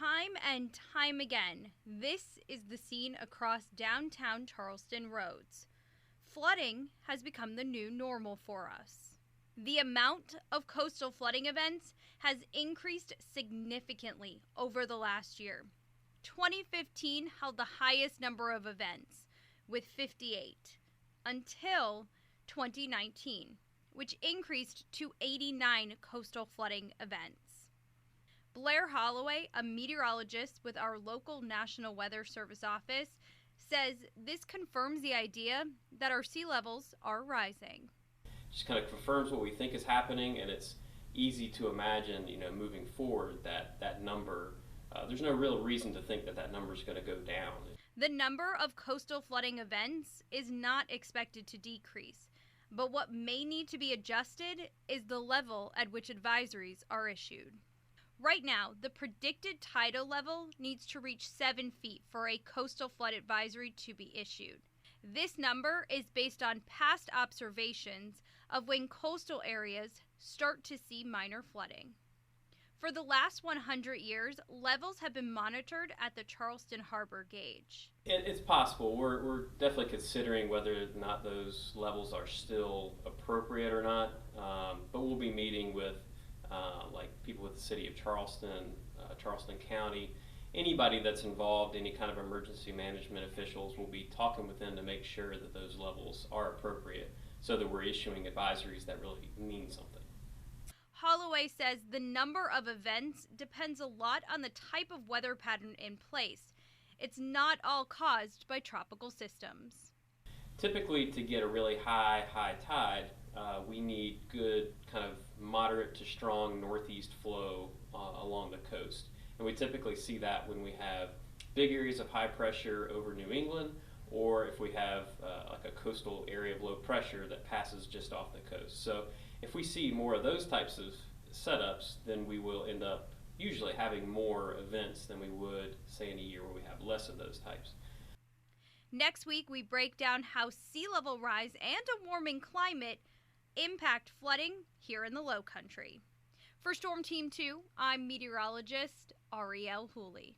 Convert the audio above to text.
Time and time again, this is the scene across downtown Charleston roads. Flooding has become the new normal for us. The amount of coastal flooding events has increased significantly over the last year. 2015 held the highest number of events, with 58, until 2019, which increased to 89 coastal flooding events. Blair Holloway, a meteorologist with our local National Weather Service office, says this confirms the idea that our sea levels are rising. Just kind of confirms what we think is happening, and it's easy to imagine, moving forward that number. There's no real reason to think that number is going to go down. The number of coastal flooding events is not expected to decrease, but what may need to be adjusted is the level at which advisories are issued. Right now, the predicted tidal level needs to reach 7 feet for a coastal flood advisory to be issued. This number is based on past observations of when coastal areas start to see minor flooding. For the last 100 years, levels have been monitored at the Charleston Harbor gauge. It's possible. We're definitely considering whether or not those levels are still appropriate or not, but we'll be meeting with people with the city of Charleston, Charleston County, anybody that's involved, any kind of emergency management officials, will be talking with them to make sure that those levels are appropriate so that we're issuing advisories that really mean something. Holloway says the number of events depends a lot on the type of weather pattern in place. It's not all caused by tropical systems. Typically, to get a really high tide, we need good kind of moderate to strong northeast flow along the coast. And we typically see that when we have big areas of high pressure over New England, or if we have like a coastal area of low pressure that passes just off the coast. So if we see more of those types of setups, then we will end up usually having more events than we would, say, in a year where we have less of those types. Next week, we break down how sea level rise and a warming climate impact flooding here in the Low Country. For Storm Team 2, I'm meteorologist Ariel Hooley.